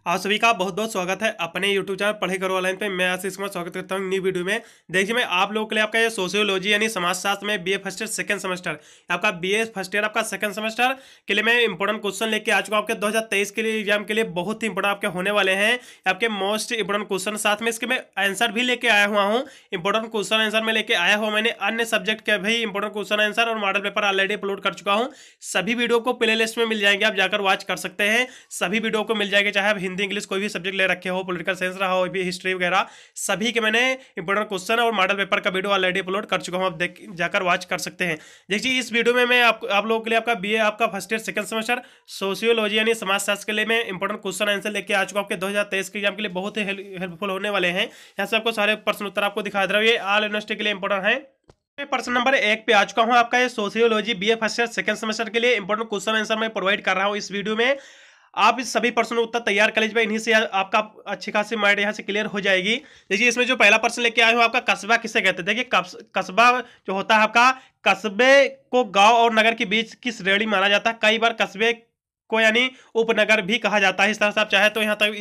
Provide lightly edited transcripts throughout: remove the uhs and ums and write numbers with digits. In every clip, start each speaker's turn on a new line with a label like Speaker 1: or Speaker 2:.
Speaker 1: आप सभी का बहुत बहुत स्वागत है अपने YouTube चैनल पढ़े करो ऑनलाइन पे। मैं आशीष कुमार स्वागत करता हूँ न्यू वीडियो में। देखिए, मैं आप लोगों के लिए आपका ये सोशियोलॉजी यानी समाजशास्त्र में BA first year second semester आपका बीए फर्स्ट ईयर आपका सेकंड सेमेस्टर के लिए मैं इंपॉर्टेंट क्वेश्चन लेके आ चुका हूँ। आपके 2023 के लिए एग्जाम के लिए बहुत ही इंपॉर्टेंट आपके होने वाले हैं आपके मोस्ट इंपॉर्टेंट क्वेश्चन। साथ में इसके मैं आंसर भी लेके आया हुआ हूँ। इंपॉर्टेंट क्वेश्चन आंसर में लेके आया हुआ मैंने अन्य सब्जेक्ट के भी इंपॉर्टेंट क्वेश्चन आंसर और मॉडल पेपर ऑलरेडी अपलोड कर चुका हूँ। सभी वीडियो को प्ले लिस्ट में मिल जाएंगे, आप जाकर वॉच कर सकते हैं। सभी वीडियो को मिल जाएंगे, चाहे आप हिंदी इंग्लिश कोई भी सब्जेक्ट ले रखे हो, पॉलिटिकल साइंस रहा हो, भी हिस्ट्री वगैरह, सभी के मैंने इंपॉर्टेंट क्वेश्चन और मॉडल पेपर का वीडियो ऑलरेडी अपलोड कर चुका हूं। आप देख जाकर वॉच कर सकते हैं। देखिए, इस वीडियो में मैं आप लोगों के लिए आपका बीए आपका first year second semester sociology यानी समाजशास्त्र के लिए मैं इंपॉर्टेंट क्वेश्चन आंसर लेके आ चुका हूं। आपके 2023 के एग्जाम के लिए बहुत ही हेल्पफुल होने वाले हैं। यहाँ से आपको सारे प्रश्न उत्तर आपको दिखा दे रहा हूँ, ये ऑल यूनिवर्सिटी के लिए इंपॉर्टेंट है। मैं प्रश्न नंबर 1 पे आ चुका हूं। आपका ये sociology BA first year second semester के लिए इंपॉर्टेंट क्वेश्चन आंसर मैं प्रोवाइड कर रहा हूं इस वीडियो में। आप इस सभी प्रश्नों उत्तर तैयार कर लीजिए, इन्हीं से आपका अच्छी खासी माइंड यहाँ से क्लियर हो जाएगी। देखिए, इसमें जो पहला प्रश्न लेके आए हो, आपका कस्बा किसे कहते हैं। देखिए, कस्बा जो होता है आपका, कस्बे को गांव और नगर के बीच की श्रेणी माना जाता है। कई बार कस्बे को यानी उपनगर भी कहा जाता है। इस तरह से आप चाहे तो यहाँ तक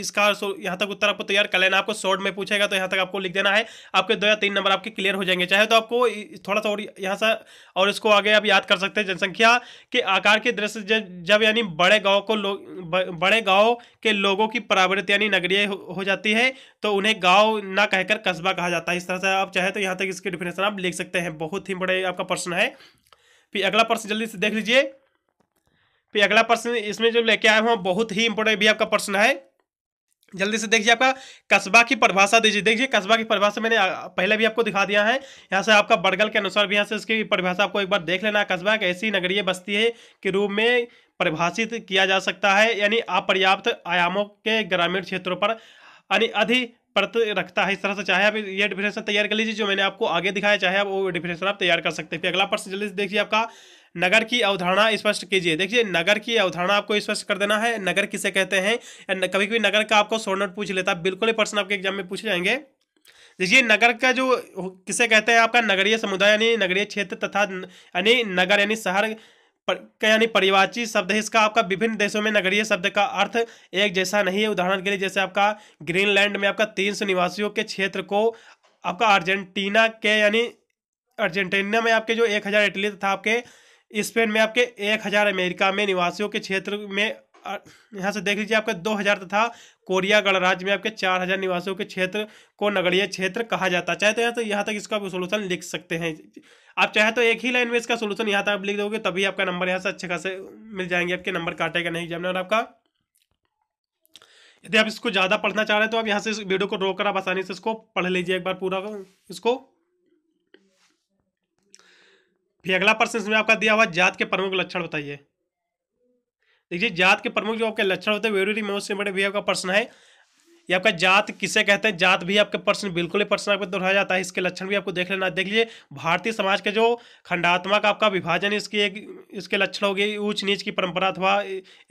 Speaker 1: यहाँ तक उत्तर आपको तैयार कर लेना। आपको शॉर्ट में पूछेगा तो यहाँ तक आपको लिख देना है, आपके 2 या 3 नंबर आपके क्लियर हो जाएंगे। चाहे तो आपको थोड़ा सा और यहाँ से और इसको आगे आप याद कर सकते हैं। जनसंख्या के आकार की दृष्टि जब यानी बड़े गाँव के लोगों की प्रवृत्ति यानी नगरीय हो जाती है तो उन्हें गाँव ना कहकर कस्बा कहा जाता है। इस तरह से आप चाहे तो यहाँ तक इसकी डिफिनेशन आप लिख सकते हैं। बहुत ही बड़े आपका प्रश्न है। फिर अगला प्रश्न जल्दी से देख लीजिए। फिर अगला प्रश्न इसमें जो लेके आए हैं बहुत ही इंपॉर्टेंट भी आपका प्रश्न है। जल्दी से देखिए, आपका कस्बा की परिभाषा दीजिए। देखिए, कस्बा की परिभाषा मैंने पहले भी आपको दिखा दिया है। यहाँ से आपका बर्गल के अनुसार भी यहाँ से इसकी परिभाषा आपको एक बार देख लेना है। कस्बा एक ऐसी नगरीय बस्ती है के रूप में परिभाषित किया जा सकता है, यानी अपर्याप्त आयामों के ग्रामीण क्षेत्रों पर अधि रखता है। इस तरह से चाहे आप ये डिफिनेशन तैयार कर लीजिए जो मैंने आपको आगे दिखाया, चाहे आप वो डिफिनेशन आप तैयार कर सकते हैं। फिर अगला प्रश्न जल्दी से देखिए, आपका नगर की अवधारणा स्पष्ट कीजिए। देखिए, नगर की अवधारणा आपको स्पष्ट कर देना है। नगर किसे कहते हैं, कभी कभी नगर का आपको शॉर्ट नोट पूछ लेता है, बिल्कुल ही प्रश्न आपके एग्जाम में पूछे जाएंगे। देखिए, नगर का जो किसे कहते हैं, आपका नगरीय समुदाय यानी नगरीय क्षेत्र तथा यानी नगर यानी शहर यानी परिवाची शब्द है। इसका आपका विभिन्न देशों में नगरीय शब्द का अर्थ एक जैसा नहीं है। उदाहरण के लिए जैसे आपका ग्रीनलैंड में आपका 300 निवासियों के क्षेत्र को आपका अर्जेंटीना में आपके जो 1000 इटली तथा आपके स्पेन में आपके 1000 अमेरिका में निवासियों के क्षेत्र में यहाँ से देख लीजिए आपका 2000 तथा कोरिया गणराज्य में आपके 4000 निवासियों के क्षेत्र को नगरीय क्षेत्र कहा जाता है। चाहे तो यहाँ तक इसका सोल्यूशन लिख सकते हैं। आप चाहे तो एक ही लाइन में इसका सोल्यूशन यहाँ तक आप लिख दोगे, तभी आपका नंबर यहाँ से अच्छे खासे मिल जाएंगे। आपके नंबर काटेगा नहीं एग्जामिनर आपका। यदि आप इसको ज़्यादा पढ़ना चाह रहे हैं तो आप यहाँ से इस वीडियो को रोक कर आप आसानी से इसको पढ़ लीजिए एक बार पूरा इसको। फिर अगला प्रश्न इसमें आपका दिया हुआ, जात के प्रमुख लक्षण बताइए। देखिए, जात के प्रमुख जो आपके लक्षण होते हैं वेरी मोस्ट से बड़े भी आपका प्रश्न है। ये आपका जात किसे कहते हैं, जात भी आपके प्रश्न बिल्कुल ही प्रश्न आपको दोहराया जाता है। इसके लक्षण भी आपको देख लेना। देख लीजिए, भारतीय समाज के जो खंडात्मक आपका विभाजन इसके लक्षण हो गए, ऊंच नीच की परंपरा अथवा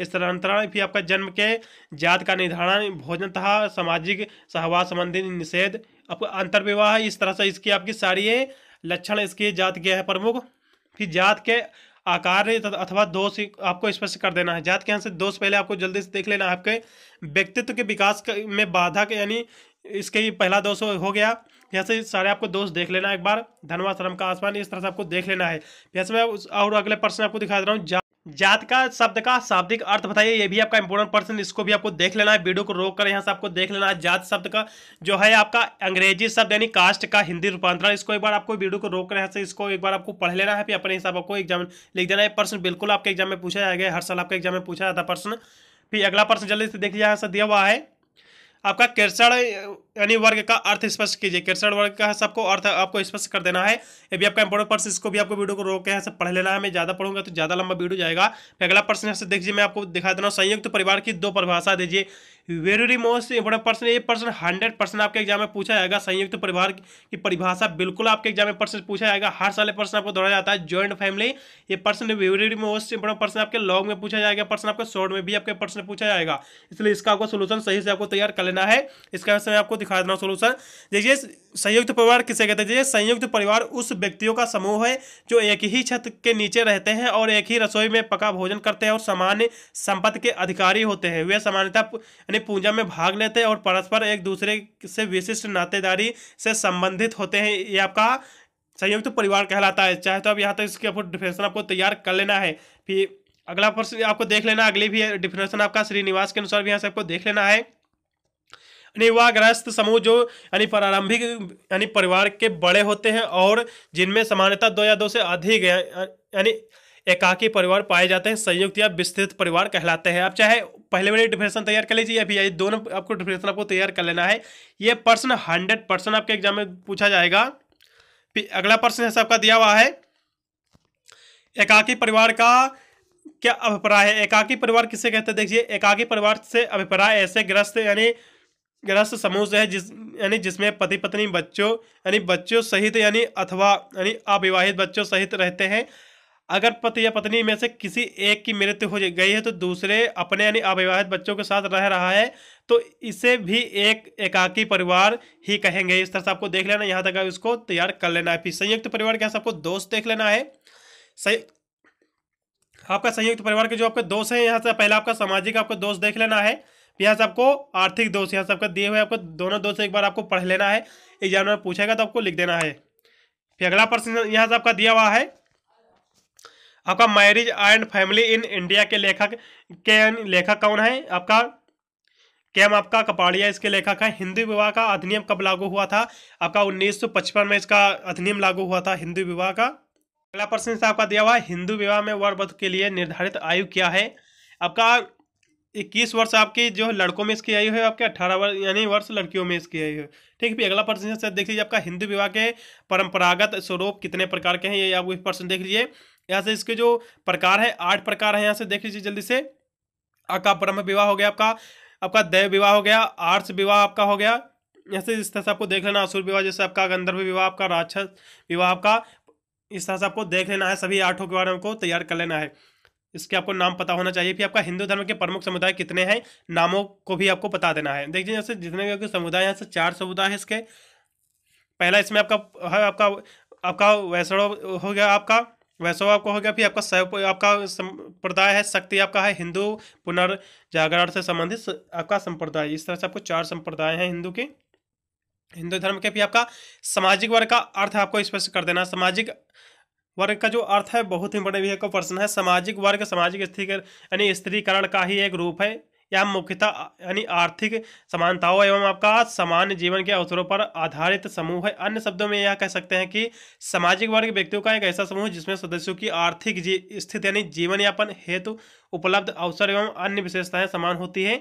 Speaker 1: स्थानांतरण। फिर आपका जन्म के जात का निर्धारण, भोजन तथा सामाजिक सहवास संबंधी निषेध, आपका अंतर्विवाह। इस तरह से इसकी आपकी सारी लक्षण इसकी जात के हैं प्रमुख। फिर जात के आकार अथवा दोष आपको स्पष्ट कर देना है। जात के यहाँ से दोष पहले आपको जल्दी से देख लेना है। आपके व्यक्तित्व के विकास में बाधा के यानी इसके पहला दोष हो गया। यहाँ से सारे आपको दोष देख लेना एक बार। धनवा श्रम का आसमान, इस तरह से आपको देख लेना है। यहाँ से मैं और अगले प्रश्न आपको दिखा दे रहा हूँ, जात का शब्द का शाब्दिक अर्थ बताइए। ये भी आपका इंपॉर्टेंट प्रश्न, इसको भी आपको देख लेना है। वीडियो को रोक कर यहाँ से आपको देख लेना है। जात शब्द का जो है आपका अंग्रेजी शब्द यानी कास्ट का हिंदी रूपांतरण, इसको एक बार आपको वीडियो को रोक कर यहाँ से इसको एक बार आपको पढ़ लेना है। फिर अपने हिसाब आपको एग्जाम लिख देना है। प्रश्न बिल्कुल आपके एग्जाम में पूछा जाएगा, हर साल आपके एग्जाम में पूछा जाता प्रश्न। फिर अगला प्रश्न जल्दी से देखिए, यहाँ से दिया हुआ है आपका किरसण यानी वर्ग का अर्थ स्पष्ट कीजिए। किरसण वर्ग का सबको अर्थ आपको स्पष्ट कर देना है। ये भी आपका इंपॉर्टेंट प्रश्न, इसको भी आपको वीडियो को रोक के यहाँ से पढ़ लेना है। मैं ज़्यादा पढ़ूंगा तो ज़्यादा लंबा वीडियो जाएगा। फिर अगला प्रश्न यहाँ से देखिए, मैं आपको दिखा दे रहा हूँ, संयुक्त परिवार की 2 परिभाषा दीजिए। वेरी मोस्ट इंपॉर्टेंट प्रश्न, ये प्रश्न 100% आपके एग्जाम में पूछा जाएगा। संयुक्त परिवार की परिभाषा बिल्कुल आपके एग्जाम में प्रश्न पूछा जाएगा। हर साल प्रश्न आपको दोहराया जाता है। जॉइंट फैमिली, ये प्रश्न वेरी मोस्ट इंपॉर्टेंट प्रश्न आपके लॉन्ग में पूछा जाएगा। प्रश्न आपके शॉर्ट में भी आपके प्रश्न पूछा जाएगा, इसलिए इसका आपको सोल्यूशन सही से आपको तैयार कर लेना है। इसका मैं आपको दिखा देना सोल्यूशन। देखिए, संयुक्त परिवार किसे कहते हैं? संयुक्त परिवार उस व्यक्तियों का समूह है जो एक ही छत के नीचे रहते हैं और एक ही रसोई में पका भोजन करते हैं और सामान्य संपत्ति के अधिकारी होते हैं। वे सामान्यतः यानी पूजा में भाग लेते हैं और परस्पर एक दूसरे से विशिष्ट नातेदारी से संबंधित होते हैं। ये आपका संयुक्त परिवार कहलाता है। चाहे तो अब यहाँ तक इसके ऊपर डिफिनेशन आपको तैयार कर लेना है, फिर अगला प्रश्न आपको देख लेना, अगली भी डिफिनेशन आपका श्रीनिवास के अनुसार भी यहाँ से आपको देख लेना है। निवाग्रस्त समूह जो यानी प्रारंभिक यानी परिवार के बड़े होते हैं और जिनमें सामान्यतः दो या दो से अधिक यानी एकाकी परिवार पाए जाते हैं, संयुक्त या विस्तृत परिवार कहलाते हैं। आप चाहे पहले वाली डिफिनेशन तैयार कर लीजिए, अभी ये दोनों आपको डिफिनेशन आपको तैयार कर लेना है। ये प्रश्न 100% आपके एग्जाम में पूछा जाएगा। फिर अगला प्रश्न ऐसा आपका दिया हुआ है, एकाकी परिवार का क्या अभिप्राय है? एकाकी परिवार किसे कहते हैं? देखिए, एकाकी परिवार से अभिप्राय ऐसे ग्रस्त समूह से है जिसमें पति पत्नी बच्चों सहित अथवा अविवाहित बच्चों सहित रहते हैं। अगर पति या पत्नी में से किसी एक की मृत्यु हो गई है तो दूसरे अपने अविवाहित बच्चों के साथ रह रहा है, तो इसे भी एक एकाकी परिवार ही कहेंगे। इस तरह से आपको देख लेना, यहाँ तक इसको तैयार कर लेना है। फिर संयुक्त परिवार के आपको दोस्त देख लेना है। आपका संयुक्त परिवार के जो आपके दोस्त हैं, यहाँ से पहला आपका सामाजिक आपको दोस्त देख लेना है। यहाँ से आपको आर्थिक दोस्त, यहाँ से आपका दिए हुए आपको दोनों दोस्त एक बार आपको पढ़ लेना है, एग्जाम में पूछेगा तो आपको लिख देना है। फिर अगला प्रश्न यहाँ से आपका दिया हुआ है, आपका marriage and family in India के लेखक कौन है? आपका केम आपका कपाड़िया इसके लेखक है। हिंदू विवाह का अधिनियम कब लागू हुआ था? आपका 1955 में इसका अधिनियम लागू हुआ था हिंदू विवाह का। अगला प्रश्न से आपका दिया हुआ है, हिंदू विवाह में वरवधु के लिए निर्धारित आयु क्या है? आपका 21 वर्ष आपकी जो लड़कों में इसकी आयु है, आपके 18 वर्ष लड़कियों में इसकी आयु है। ठीक है, अगला प्रश्न से देख लीजिए, आपका हिंदू विवाह के परंपरागत स्वरूप कितने प्रकार के हैं? ये आप प्रश्न देख लीजिए। यहाँ से इसके जो प्रकार है 8 प्रकार है, यहाँ से देख लीजिए जल्दी से। आपका ब्रह्म विवाह हो गया, आपका दैव विवाह हो गया, आर्ष विवाह आपका हो गया। ऐसे इस तरह से आपको देख लेना। असुर विवाह जैसे आपका गंधर्व विवाह, आपका राक्षस विवाह आपका, इस तरह से आपको देख लेना है। सभी 8 के बारे में आपको तैयार कर लेना है, इसके आपको नाम पता होना चाहिए। फिर आपका हिंदू धर्म के प्रमुख समुदाय कितने हैं, नामों को भी आपको बता देना है। देखिए जैसे जितने भी आपके समुदाय हैं, 4 समुदाय हैं इसके। पहला इसमें आपका वैष्णव हो गया, आपका वैष्णव आपको हो गया। फिर आपका शैव आपका संप्रदाय है, शक्ति आपका है, हिंदू पुनर्जागरण से संबंधित आपका संप्रदाय। इस तरह से आपको 4 संप्रदाय हैं हिंदू धर्म के। भी आपका सामाजिक वर्ग का अर्थ आपको स्पष्ट कर देना। सामाजिक वर्ग का जो अर्थ है बहुत ही बड़े भी का प्रश्न है। सामाजिक वर्ग सामाजिक स्त्रीकरण का ही एक रूप है। यह मुख्यतः आर्थिक समानताओं एवं आपका सामान्य जीवन के अवसरों पर आधारित समूह है। अन्य शब्दों में यह कह सकते हैं कि सामाजिक वर्ग व्यक्तियों का एक ऐसा समूह जिसमें सदस्यों की आर्थिक स्थिति जीवन यापन हेतु उपलब्ध अवसर एवं अन्य विशेषताएं समान होती है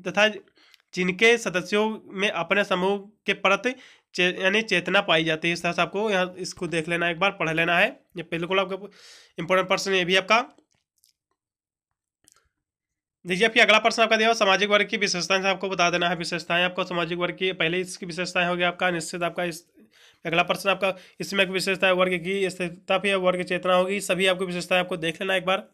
Speaker 1: तथा जिनके सदस्यों में अपने समूह के प्रति चेतना पाई जाती है। इस तरह से आपको यहाँ इसको देख लेना, एक बार पढ़ लेना है। ये बिल्कुल आपका इंपॉर्टेंट प्रश्न ये भी आपका। देखिए आपकी अगला प्रश्न आपका दिया सामाजिक वर्ग की विशेषताएं से आपको बता देना है। विशेषताएं आपको सामाजिक वर्ग की पहले इसकी विशेषताएं हो गया आपका निश्चित। आपका इस अगला प्रश्न आपका इसमें विशेषता है वर्ग की स्थिरता भी वर्ग चेतना होगी। सभी आपको विशेषताएं आपको देख लेना एक बार।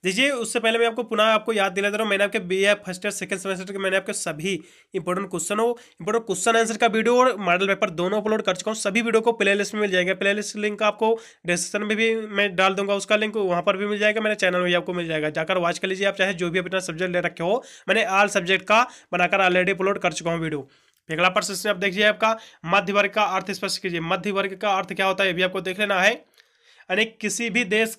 Speaker 1: देखिए उससे पहले मैं आपको पुनः आपको याद दिला दे रहा हूँ, मैंने आपके BA first year second semester के मैंने आपके सभी इंपॉर्टेंट क्वेश्चन आंसर का वीडियो और मॉडल पेपर दोनों अपलोड कर चुका हूँ। सभी वीडियो को प्लेलिस्ट में मिल जाएगा। प्लेलिस्ट लिंक आपको डिस्क्रिप्शन में भी मैं डाल दूंगा, उसका लिंक वहाँ पर भी मिल जाएगा, मेरे चैनल में भी आपको मिल जाएगा, जाकर वॉच कर लीजिए। आप चाहे जो भी अपना सब्जेक्ट ले रखे हो, मैंने ऑल सब्जेक्ट का बनाकर ऑलरेडी अपलोड कर चुका हूँ वीडियो। अगला प्रश्न आप देखिए आपका मध्य वर्ग का अर्थ स्पष्ट कीजिए। मध्य वर्ग का अर्थ क्या होता है ये भी आपको देख लेना है। किसी भी देश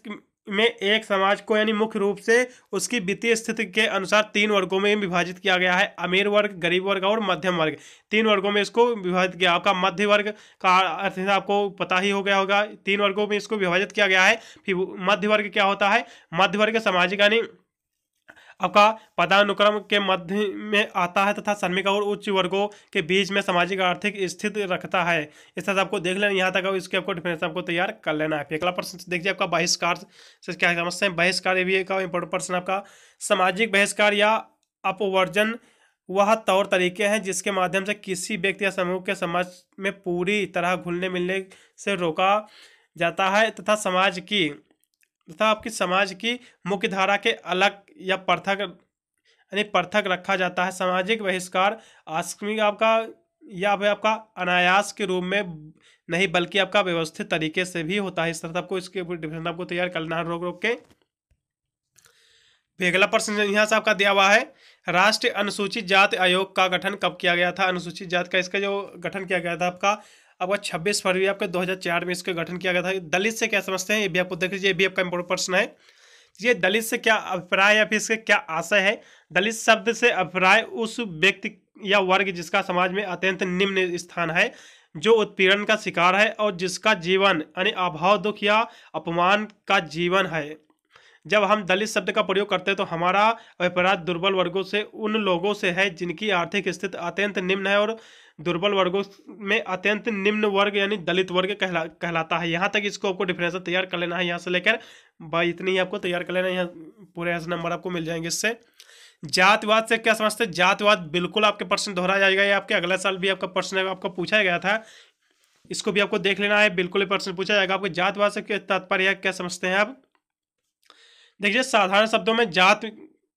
Speaker 1: में एक समाज को मुख्य रूप से उसकी वित्तीय स्थिति के अनुसार 3 वर्गों में विभाजित किया गया है। अमीर वर्ग, गरीब वर्ग और मध्यम वर्ग, 3 वर्गों में इसको विभाजित किया। आपका मध्य वर्ग का अर्थ आपको पता ही हो गया होगा, 3 वर्गों में इसको विभाजित किया गया है। फिर मध्य वर्ग क्या होता है? मध्य वर्ग सामाजिक आपका पदानुक्रम के मध्य में आता है तथा श्रमिक और उच्च वर्गों के बीच में सामाजिक आर्थिक स्थिति रखता है। इस तरह से आपको देख लेना, यहाँ तक इसके आपको डिफरेंस आपको तैयार कर लेना है। अगला प्रश्न देखिए आपका बहिष्कार से क्या समझते हैं। बहिष्कार ये भी एक इंपॉर्टेंट प्रश्न आपका। सामाजिक बहिष्कार या अपवर्जन वह तौर तरीके हैं जिसके माध्यम से किसी व्यक्ति या समूह के समाज में पूरी तरह घुलने मिलने से रोका जाता है तथा आपकी समाज की मुख्य धारा के अलग या पृथक रखा जाता है। सामाजिक बहिष्कार आकस्मिक आपका या फिर आपका अनायास के रूप में नहीं बल्कि आपका व्यवस्थित तरीके से भी होता है। इस तरह से आपको इसके ऊपर डिफरेंस आपको तैयार करना है रोक रोक के। अगला प्रश्न यहाँ से आपका दिया हुआ है, राष्ट्रीय अनुसूचित जाति आयोग का गठन कब किया गया था? अनुसूचित जाति का इसका जो गठन किया गया था आपका आपका 26 फरवरी आपके 2004 में इसका गठन किया गया था। दलित से क्या समझते हैं ये भी आपको देख लीजिए, ये भी आपका इंपॉर्टेंट प्रश्न है। ये दलित से क्या अभिप्राय या फिर इसके क्या आशय है? दलित शब्द से अभिप्राय उस व्यक्ति या वर्ग जिसका समाज में अत्यंत निम्न स्थान है, जो उत्पीड़न का शिकार है और जिसका जीवन यानी अभाव, दुख या अपमान का जीवन है। जब हम दलित शब्द का प्रयोग करते हैं तो हमारा अभिप्राय दुर्बल वर्गों से उन लोगों से है जिनकी आर्थिक स्थिति अत्यंत निम्न है, और दुर्बल वर्गों में अत्यंत निम्न वर्ग यानी दलित वर्ग कहलाता है। यहाँ तक इसको आपको डिफरेंस तैयार कर लेना है, यहाँ से लेकर भाई इतनी ही आपको तैयार कर लेना है। यहाँ पूरे ऐसे नंबर आपको मिल जाएंगे इससे। जातिवाद से क्या समझते हैं? जातिवाद बिल्कुल आपके प्रश्न दोहरा जाएगा, ये आपके अगले साल भी आपका प्रश्न आपका पूछा गया था, इसको भी आपको देख लेना है, बिल्कुल ही प्रश्न पूछा जाएगा आपको। जातिवाद से क्या तात्पर्य क्या समझते हैं आप? देखिए साधारण शब्दों में जात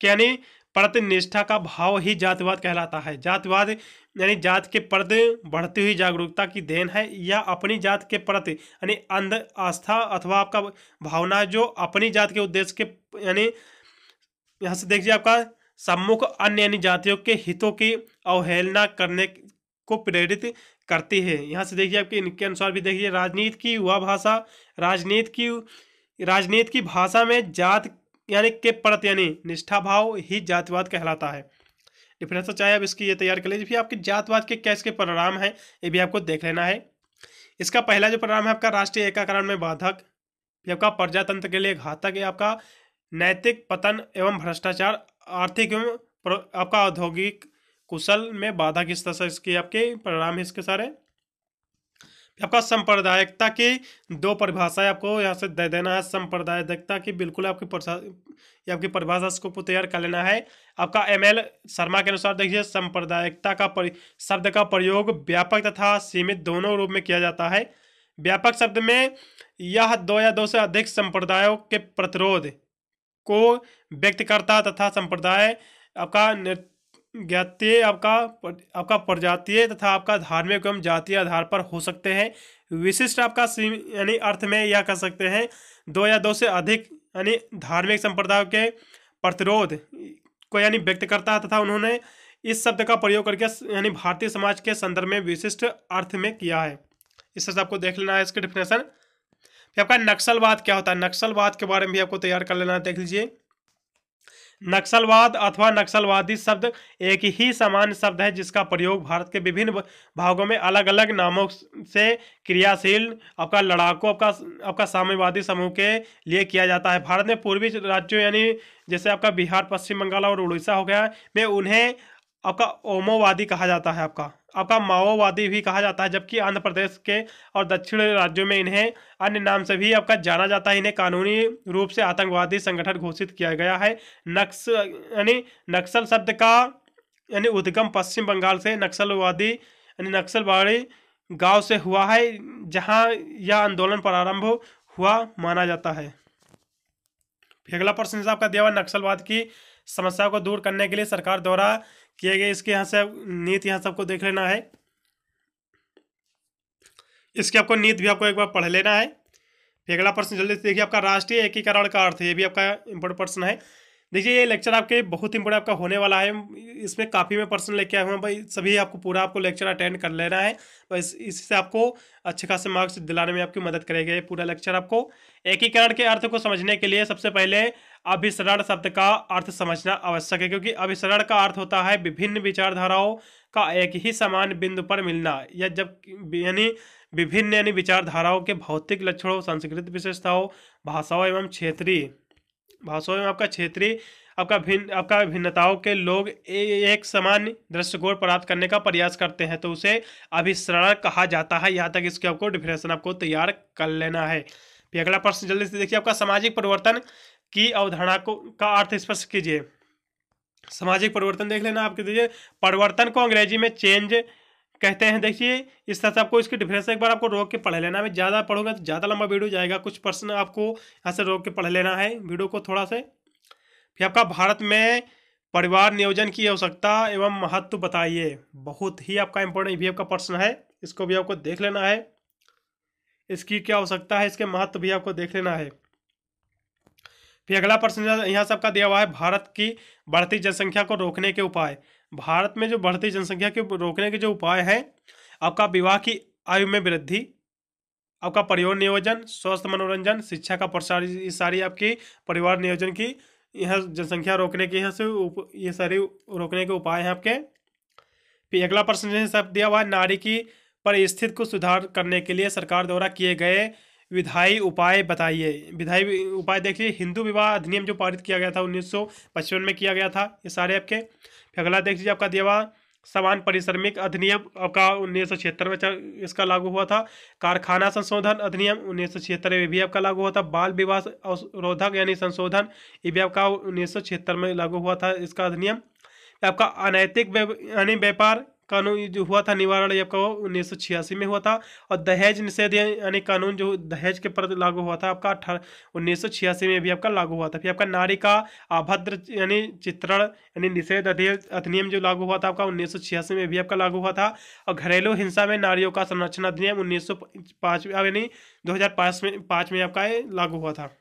Speaker 1: यानी प्रतिनिष्ठा का भाव ही जातिवाद कहलाता है। जातिवाद यानी जात के प्रति बढ़ती हुई जागरूकता की देन है, या अपनी जात के प्रति यानी अंध आस्था अथवा आपका भावना जो अपनी जात के उद्देश्य के यानी यहाँ से देखिए आपका सम्मुख अन्य यानी जातियों के हितों की अवहेलना करने को प्रेरित करती है। यहाँ से देखिए आपके इनके अनुसार भी देखिए, राजनीति की वह भाषा राजनीति की भाषा में जात यानी के प्रति यानी निष्ठा भाव ही जातिवाद कहलाता है। डिफरेंस चाहे अब इसकी ये तैयार कर लीजिए। फिर आपके जातिवाद के क्या इसके परिणाम हैं ये भी आपको देख लेना है। इसका पहला जो परिणाम है आपका राष्ट्रीय एकीकरण में बाधक, फिर आपका प्रजातंत्र के लिए घातक है, आपका नैतिक पतन एवं भ्रष्टाचार, आर्थिक एवं आपका औद्योगिक कुशल में बाधा। किस तरह से इसके आपके परिणाम है इसके सारे। आपका सांप्रदायिकता की दो परिभाषाएं आपको यहाँ से दे देना है। सांप्रदायिकता की बिल्कुल आपकी परिभाषा इसको तैयार कर लेना है। आपका ML शर्मा के अनुसार देखिए, सांप्रदायिकता का शब्द का प्रयोग व्यापक तथा सीमित दोनों रूप में किया जाता है। व्यापक शब्द में यह दो या दो से अधिक संप्रदायों के प्रतिरोध को व्यक्त करता तथा संप्रदाय आपका ज्ञातीय आपका प्रजातीय तथा आपका धार्मिक एवं जातीय आधार पर हो सकते हैं। विशिष्ट आपका यानी अर्थ में यह कह सकते हैं दो या दो से अधिक यानी धार्मिक संप्रदायों के प्रतिरोध को यानी व्यक्त करता है, तथा उन्होंने इस शब्द का प्रयोग करके यानी भारतीय समाज के संदर्भ में विशिष्ट अर्थ में किया है। इस तरह से आपको देख लेना है इसके डिफिनेशन। फिर आपका नक्सलवाद क्या होता है? नक्सलवाद के बारे में भी आपको तैयार कर लेना है, देख लीजिए। नक्सलवाद अथवा नक्सलवादी शब्द एक ही सामान्य शब्द है जिसका प्रयोग भारत के विभिन्न भागों में अलग अलग नामों से क्रियाशील आपका लड़ाकू आपका साम्यवादी समूह के लिए किया जाता है। भारत में पूर्वी राज्यों यानी जैसे आपका बिहार, पश्चिम बंगाल और उड़ीसा हो गया में उन्हें आपका ओमोवादी कहा जाता है, आपका माओवादी भी कहा जाता है, जबकि आंध्र प्रदेश के और दक्षिण राज्यों में इन्हें अन्य नाम से भी आपका जाना जाता है। इन्हें कानूनी रूप से आतंकवादी संगठन घोषित किया गया है। नक्सल शब्द का यानी उद्गम पश्चिम बंगाल से नक्सलवादी यानी नक्सलवाड़ी गांव से हुआ है, जहां यह आंदोलन प्रारंभ हुआ माना जाता है। अगला प्रश्न आपका दिया हुआ, नक्सलवाद की समस्या को दूर करने के लिए सरकार द्वारा किए गए इसके यहाँ से नीति यहाँ सबको देख लेना है। इसकी आपको नीति भी आपको एक बार पढ़ लेना है। फिर अगला प्रश्न जल्दी से देखिए, आपका राष्ट्रीय एकीकरण का अर्थ, ये भी आपका इंपॉर्टेंट प्रश्न है। देखिए ये लेक्चर आपके बहुत इंपॉर्टेंट आपका होने वाला है। इसमें काफ़ी में प्रश्न लेके आए हुए हैं भाई, सभी आपको पूरा आपको लेक्चर अटेंड कर लेना है, बस इससे आपको अच्छे खासे मार्क्स दिलाने में आपकी मदद करेगा ये पूरा लेक्चर। आपको एकीकरण के अर्थ को समझने के लिए सबसे पहले अभिसरण शब्द का अर्थ समझना आवश्यक है, क्योंकि अभिसरण का अर्थ होता है विभिन्न विचारधाराओं का एक ही समान बिंदु पर मिलना, या जब यानी विभिन्न यानी विचारधाराओं के भौतिक लक्षणों, सांस्कृतिक विशेषताओं, भाषाओं एवं आपका भिन्नताओं के लोग एक समान दृष्टिकोण प्राप्त करने का प्रयास करते हैं, तो उसे अभिसरण कहा जाता है। यहाँ तक इसके आपको डिफिनेशन आपको तैयार कर लेना है। फिर अगला प्रश्न जल्दी से देखिए, आपका सामाजिक परिवर्तन की अवधारणा का अर्थ स्पष्ट कीजिए। सामाजिक परिवर्तन देख लेना आपके दीजिए, परिवर्तन को अंग्रेजी में चेंज कहते हैं। देखिए इस तरह से आपको इसकी डिफरेंस एक बार आपको रोक के पढ़ लेना है। मैं ज़्यादा पढ़ूंगा तो ज़्यादा लंबा वीडियो जाएगा, कुछ प्रश्न आपको यहाँ से रोक के पढ़ लेना है वीडियो को थोड़ा से। फिर आपका भारत में परिवार नियोजन की आवश्यकता एवं महत्व बताइए। बहुत ही आपका इंपॉर्टेंट भी आपका प्रश्न है, इसको भी आपको देख लेना है। इसकी क्या आवश्यकता है, इसके महत्व भी आपको देख लेना है। फिर अगला प्रश्न यहाँ सबका दिया हुआ है, भारत की बढ़ती जनसंख्या को रोकने के उपाय। भारत में जो बढ़ती जनसंख्या को रोकने के जो उपाय हैं, आपका विवाह की आयु में वृद्धि, आपका परिवार नियोजन, स्वस्थ मनोरंजन, शिक्षा का प्रसार, ये सारी आपकी परिवार नियोजन की यह जनसंख्या रोकने के यहाँ से ये सारी रोकने के उपाय हैं आपके। फिर अगला प्रश्न जो है सब दिया हुआ है, नारी की परिस्थिति को सुधार करने के लिए सरकार द्वारा किए गए विधायी उपाय बताइए। विधायी उपाय देखिए, हिंदू विवाह अधिनियम जो पारित किया गया था 1955 में किया गया था, ये सारे आपके। फिर अगला देख लीजिए आपका दिया हुआ समान पारिश्रमिक अधिनियम आपका 1976 में इसका लागू हुआ था। कारखाना संशोधन अधिनियम 1976 में भी आपका लागू हुआ था। बाल विवाह अवरोधक यानी संशोधन, ये भी आपका 1976 में लागू हुआ था इसका अधिनियम। आपका अनैतिक यानी व्यापार कानून जो हुआ था निवारण, ये आपका 1986 में हुआ था। और दहेज निषेध यानी कानून जो दहेज के प्रति लागू हुआ था आपका 1986 में भी आपका लागू हुआ था। फिर आपका नारी का अभद्र यानी चित्रण यानी निषेध अधिनियम जो लागू हुआ था आपका 1986 में भी आपका लागू हुआ था। और घरेलू हिंसा में नारियों का संरक्षण अधिनियम 1905 यानी 2005 में आपका लागू हुआ था।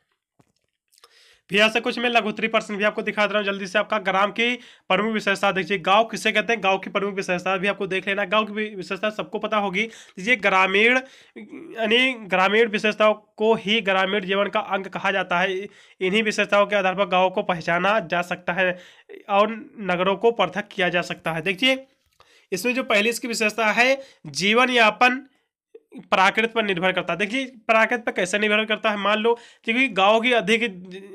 Speaker 1: फिर ऐसे कुछ मैं लघुत्तरी प्रश्न भी आपको दिखा दे रहा हूँ जल्दी से। आपका ग्राम की प्रमुख विशेषता देखिए, गांव किसे कहते हैं, गांव की प्रमुख विशेषता भी आपको देख लेना। गांव की विशेषता सबको पता होगी। देखिए ग्रामीण यानी ग्रामीण विशेषताओं को ही ग्रामीण जीवन का अंग कहा जाता है। इन्हीं विशेषताओं के आधार पर गाँव को पहचाना जा सकता है और नगरों को पृथक किया जा सकता है। देखिए इसमें जो पहली इसकी विशेषता है, जीवन यापन प्राकृत पर निर्भर करता है। देखिए प्राकृत पर कैसे निर्भर करता है, मान लो क्योंकि गांव की अधिक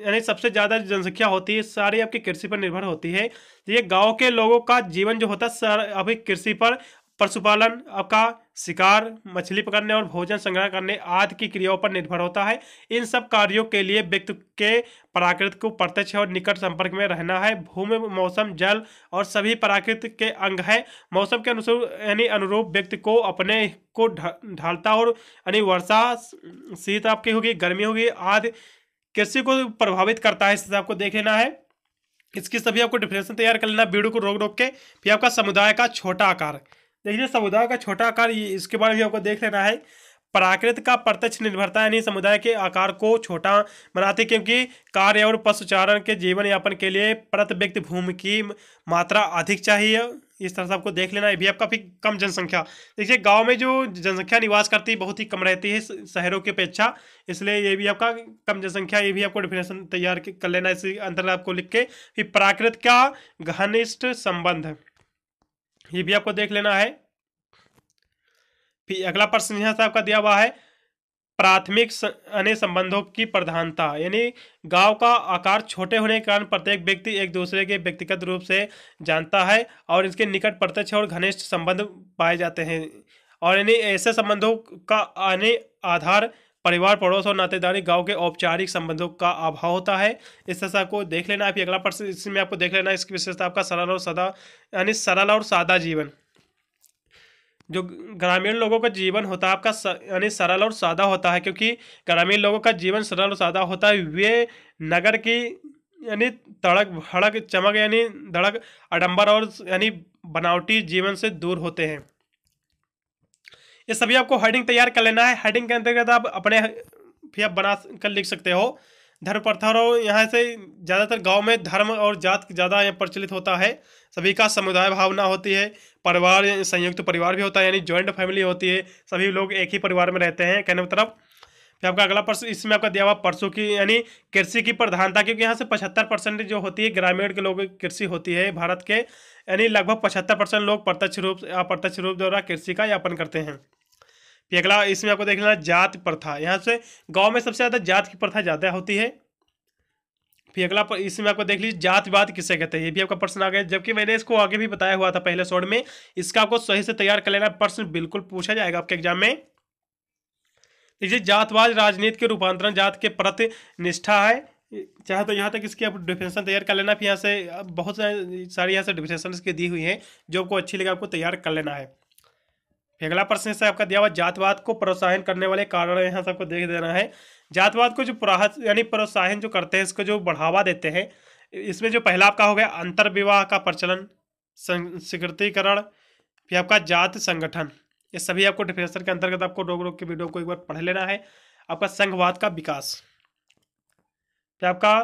Speaker 1: यानी सबसे ज़्यादा जनसंख्या होती है, सारी आपकी कृषि पर निर्भर होती है। ये गांव के लोगों का जीवन जो होता है अभी कृषि पर, पशुपालन, आपका शिकार, मछली पकड़ने और भोजन संग्रह करने आदि की क्रियाओं पर निर्भर होता है। इन सब कार्यों के लिए व्यक्ति के प्राकृतिक को प्रत्यक्ष और निकट संपर्क में रहना है। भूमि, मौसम, जल और सभी प्राकृतिक के अंग है। मौसम के अनुरूप व्यक्ति को अपने को ढालता और यानी वर्षा, शीत आपकी होगी, गर्मी होगी आदि कृषि को प्रभावित करता है। इससे आपको देख लेना है। इसकी सभी आपको डिफिनेशन तैयार कर लेना वीडियो को रोक रोक के। फिर आपका समुदाय का छोटा आकार, देखिए समुदाय का छोटा आकार, इसके बारे में आपको देख लेना है। प्राकृतिक का प्रत्यक्ष निर्भरता यानी समुदाय के आकार को छोटा बनाती, क्योंकि कार्य और पशुचारण के जीवन यापन के लिए प्रति व्यक्ति भूमि की मात्रा अधिक चाहिए। इस तरह से आपको देख लेना है। भी आपका फिर कम जनसंख्या, देखिए गांव में जो जनसंख्या निवास करती है बहुत ही कम रहती है शहरों की अपेक्षा, इसलिए ये भी आपका कम जनसंख्या, ये भी आपको डिफिनेशन तैयार कर लेना इसी अंतर आपको लिख के। फिर प्राकृतिक का घनिष्ठ संबंध, ये भी आपको देख लेना है। फिर अगला प्रश्न यहाँ से आपका दिया हुआ है, प्राथमिक अन्य संबंधों की प्रधानता, यानी गांव का आकार छोटे होने के कारण प्रत्येक व्यक्ति एक दूसरे के व्यक्तिगत रूप से जानता है और इसके निकट प्रत्यक्ष और घनिष्ठ संबंध पाए जाते हैं। और यानी ऐसे संबंधों का आधार परिवार, पड़ोस और नातेदारी, गांव के औपचारिक संबंधों का अभाव होता है। इस तरह से आपको देख लेना है। फिर अगला प्रश्न इसमें आपको देख लेना है, इसकी विशेषता आपका सरल और सादा यानी सरल और सादा जीवन। जो ग्रामीण लोगों का जीवन होता है आपका यानी सरल और सादा होता है, क्योंकि ग्रामीण लोगों का जीवन सरल और सादा होता है। वे नगर की यानी तड़क भड़क चमक यानी धड़क आडंबर और यानी बनावटी जीवन से दूर होते हैं। ये सभी आपको हेडिंग तैयार कर लेना है। हेडिंग के अंतर्गत आप अपने भी आप बना कर लिख सकते हो। धर्म प्रथा और यहाँ से ज़्यादातर गांव में धर्म और जात ज़्यादा प्रचलित होता है। सभी का समुदाय भावना होती है। परिवार संयुक्त परिवार भी होता है यानी जॉइंट फैमिली होती है। सभी लोग एक ही परिवार में रहते हैं कहने मतलब। फिर आपका अगला प्रश्न इसमें आपका दिया हुआ पशु की यानी कृषि की प्रधानता, क्योंकि यहाँ से 75% जो होती है ग्रामीण के लोगों की कृषि होती है भारत के, यानी लगभग 75% लोग प्रत्यक्ष रूप या अप्रत्यक्ष रूप द्वारा कृषि का यापन करते हैं। फिर अगला इसमें आपको देख लेना जाति प्रथा, यहाँ से गांव में सबसे ज़्यादा जात की प्रथा ज़्यादा होती है। फिर अगला इसमें आपको देख लीजिए जातिवाद किसे कहते हैं, ये भी आपका प्रश्न आ गया, जबकि मैंने इसको आगे भी बताया हुआ था पहले शॉर्ट में। इसका आपको सही से तैयार कर लेना, प्रश्न बिल्कुल पूछा जाएगा आपके एग्जाम में। देखिए जातवाद राजनीति के रूपांतरण जात के प्रति निष्ठा है। चाहे तो यहाँ तक इसकी आप डिफिनेशन तैयार कर लेना। फिर यहाँ से बहुत सारी यहाँ से डिफिनेशन इसकी दी हुई हैं, जो आपको अच्छी लगे आपको तैयार कर लेना है। फिर अगला प्रश्न से आपका दिया हुआ जातवाद को प्रोत्साहन करने वाले कारण यहाँ से आपको देख देना है। जातवाद को जो यानी प्रोत्साहन जो करते हैं, इसको जो बढ़ावा देते हैं इसमें जो पहला आपका हो गया अंतर विवाह का प्रचलन, स्वीकृतिकरण, फिर आपका जाति संगठन, ये सभी आपको डिफिनेशन के अंतर्गत आपको रोक रोक के वीडियो को एक बार पढ़ लेना है। आपका संघवाद का विकास, फिर आपका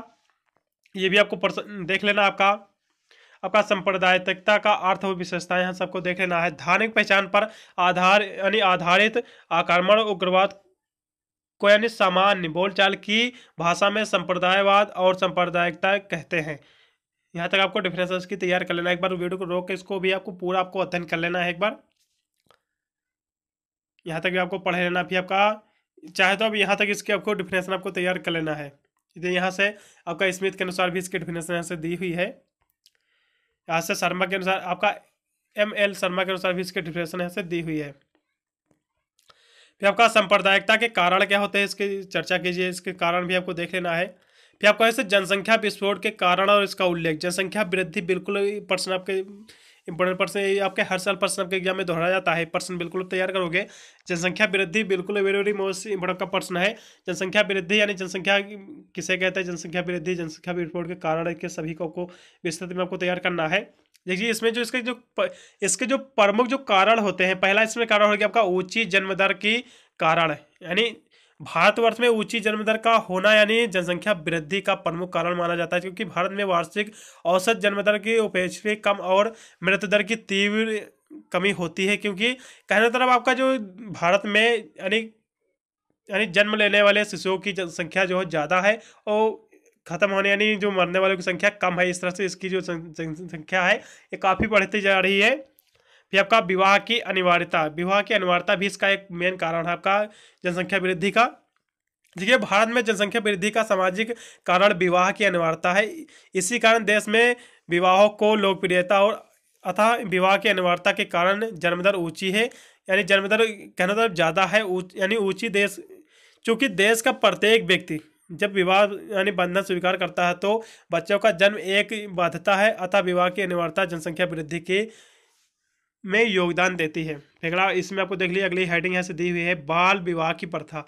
Speaker 1: ये भी आपको देख लेना। आपका आपका सांप्रदायिकता का अर्थ और विशेषताएं यहाँ सबको देख लेना है। धार्मिक पहचान पर आधारित आक्रमण उग्रवाद को यानी सामान्य बोलचाल की भाषा में संप्रदायवाद और सांप्रदायिकता कहते हैं। यहाँ तक आपको डिफरेंसेस की तैयार कर लेना। एक बार वीडियो को रोक के इसको भी आपको पूरा आपको अध्ययन कर लेना है। एक बार यहाँ तक भी आपको पढ़ लेना। फिर आपका चाहे तो अब यहाँ तक इसके आपको डिफिनेशन आपको तैयार कर लेना है। यहाँ से आपका स्मिथ के अनुसार भी इसकी डिफिनेशन यहाँ से दी हुई है। यहाँ से शर्मा के अनुसार, आपका ML शर्मा के अनुसार भी इसकी डिफिनेशन यहाँ से दी हुई है। फिर आपका सांप्रदायिकता के कारण क्या होते हैं, इसकी चर्चा कीजिए। इसके कारण भी आपको देख लेना है। फिर आपको ऐसे जनसंख्या विस्फोट के कारण और इसका उल्लेख, जनसंख्या वृद्धि बिल्कुल प्रश्न आपके इंपॉर्टेंट प्रश्न आपके हर साल प्रश्न आपके एग्जाम में दोहराया जाता है। प्रश्न बिल्कुल तैयार करोगे। जनसंख्या वृद्धि बिल्कुल वेरी वेरी मोस्ट इंपॉर्टेंट का प्रश्न है। जनसंख्या वृद्धि यानी जनसंख्या किसे कहते हैं, जनसंख्या वृद्धि, जनसंख्या विस्फोट के कारण के सभी को आपको विस्तृत में आपको तैयार करना है। देखिए इसमें जो इसके जो प्रमुख जो कारण होते हैं, पहला इसमें कारण हो गया आपका ऊंची जन्म दर की कारण, यानी भारतवर्ष में ऊंची जन्म दर का होना यानी जनसंख्या वृद्धि का प्रमुख कारण माना जाता है, क्योंकि भारत में वार्षिक औसत जन्म दर की अपेक्षा कम और मृत्यु दर की तीव्र कमी होती है। क्योंकि कहने तरफ आपका जो भारत में यानी जन्म लेने वाले शिशुओं की संख्या जो है ज़्यादा है और खत्म होने यानी जो मरने वालों की संख्या कम है। इस तरह से इसकी जो संख्या है ये काफ़ी बढ़ती जा रही है। फिर आपका विवाह की अनिवार्यता भी इसका एक मेन कारण है आपका जनसंख्या वृद्धि का। देखिए भारत में जनसंख्या वृद्धि का सामाजिक कारण विवाह की अनिवार्यता है। इसी कारण देश में विवाहों को लोकप्रियता और अतः विवाह की अनिवार्यता के कारण जन्मदर ऊंची है, यानी जन्मदर कहने तरफ ज़्यादा है, यानी ऊंची देश। चूँकि देश का प्रत्येक व्यक्ति जब विवाह यानी बंधन स्वीकार करता है तो बच्चों का जन्म एक बाध्यता है, अतः विवाह की अनिवार्यता जनसंख्या वृद्धि के में योगदान देती है। अगला इसमें आपको देख लीजिए, अगली हेडिंग यहाँ से दी हुई है बाल विवाह की प्रथा।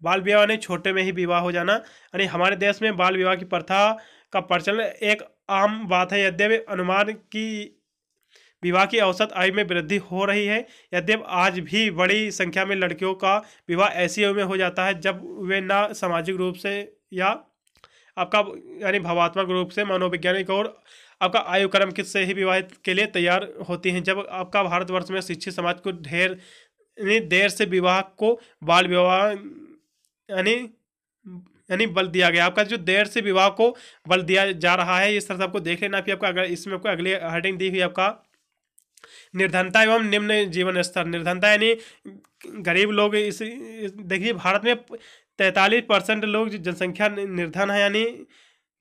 Speaker 1: बाल विवाह यानी छोटे में ही विवाह हो जाना, यानी हमारे देश में बाल विवाह की प्रथा का प्रचलन एक आम बात है। यद्यपि अनुमान की विवाह की औसत आयु में वृद्धि हो रही है, यद्यपि आज भी बड़ी संख्या में लड़कियों का विवाह ऐसी आयु में हो जाता है जब वे ना सामाजिक रूप से या आपका यानी भावात्मक रूप से, मनोवैज्ञानिक और आपका आयु क्रम से ही विवाह के लिए तैयार होती हैं। जब आपका भारतवर्ष में शिक्षित समाज को देर से विवाह को बाल विवाह यानी बल दिया गया। आपका जो देर से विवाह को बल दिया जा रहा है, इस तरह से आपको देख लेना। फिर आपका अगर इसमें आपको अगली हेडिंग दी हुई आपका निर्धनता एवं निम्न जीवन स्तर। निर्धनता यानी गरीब लोग, इस देखिए भारत में 43% लोग जनसंख्या निर्धन है, यानी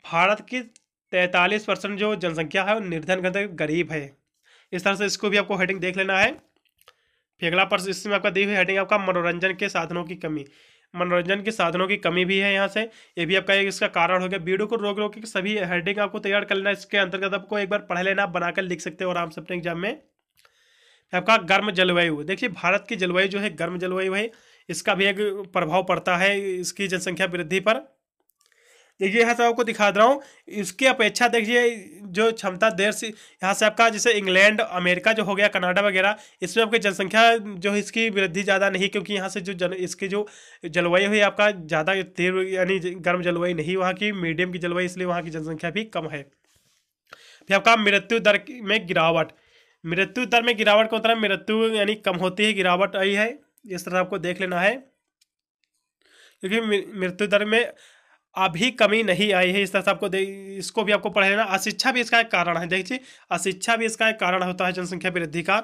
Speaker 1: भारत की 43% जो जनसंख्या है वो निर्धन गरीब है। इस तरह से इसको भी आपको हेडिंग देख लेना है। फिर अगला प्रश्न इसमें आपका दी हुई हेडिंग आपका मनोरंजन के साधनों की कमी। मनोरंजन के साधनों की कमी भी है यहाँ से, ये भी आपका इसका कारण हो गया। वीडियो को रोक रोक के सभी हेडिंग आपको तैयार कर लेना। इसके अंतर्गत आपको एक बार पढ़ लेना, बनाकर लिख सकते हो आराम से अपने एग्जाम में। आपका गर्म जलवायु, देखिए भारत की जलवायु जो है गर्म जलवायु है, इसका भी एक प्रभाव पड़ता है इसकी जनसंख्या वृद्धि पर। देखिए यहाँ से आपको दिखा रहा हूँ, इसकी अपेक्षा देखिए जो क्षमता देर से यहाँ से आपका जैसे इंग्लैंड, अमेरिका जो हो गया, कनाडा वगैरह, इसमें आपकी जनसंख्या जो इसकी वृद्धि ज़्यादा नहीं, क्योंकि यहाँ से जो इसकी जो जलवायु है आपका ज़्यादा तीव्र यानी गर्म जलवायु नहीं, वहाँ की मीडियम की जलवायु, इसलिए वहाँ की जनसंख्या भी कम है। फिर आपका मृत्यु दर में गिरावट। मृत्यु दर में गिरावट का मतलब मृत्यु यानी कम होती है, गिरावट आई है, इस तरह आपको देख लेना है। क्योंकि मृत्यु दर में अभी कमी नहीं आई है, इस तरह से आपको इसको भी आपको पढ़ लेना। अशिक्षा भी इसका एक कारण है। देखिए अशिक्षा भी इसका एक कारण होता है जनसंख्या वृद्धि का।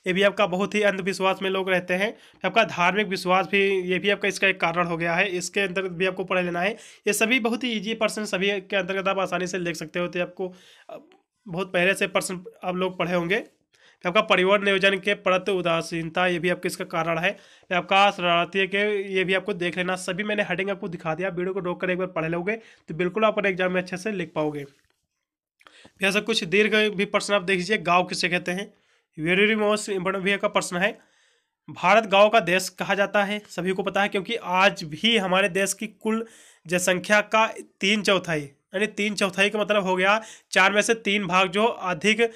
Speaker 1: ये भी आपका बहुत ही अंधविश्वास में लोग रहते हैं। आपका धार्मिक विश्वास भी, ये भी आपका इसका एक कारण हो गया है, इसके अंतर्गत भी आपको पढ़ लेना है। ये सभी बहुत ही ईजी प्रश्न, सभी के अंतर्गत आप आसानी से लिख सकते हो, तो आपको बहुत पहले से प्रश्न आप लोग पढ़े होंगे। आपका परिवार नियोजन के प्रति उदासीनता, ये भी आपका इसका कारण है। आपका शरणार्थी के, ये भी आपको देख लेना। सभी मैंने हेडिंग आपको दिखा दिया, वीडियो को रोक कर एक बार पढ़ लोगे तो बिल्कुल आप अपने एग्जाम में अच्छे से लिख पाओगे। फिर ऐसा कुछ दीर्घ भी प्रश्न आप देख लीजिए, गाँव किसे कहते हैं, वेरी मोस्ट इंपोर्टेंट भी का प्रश्न है। भारत गाँव का देश कहा जाता है, सभी को पता है, क्योंकि आज भी हमारे देश की कुल जनसंख्या का 3/4 यानी 3/4 का मतलब हो गया 4 में से 3 भाग जो अधिक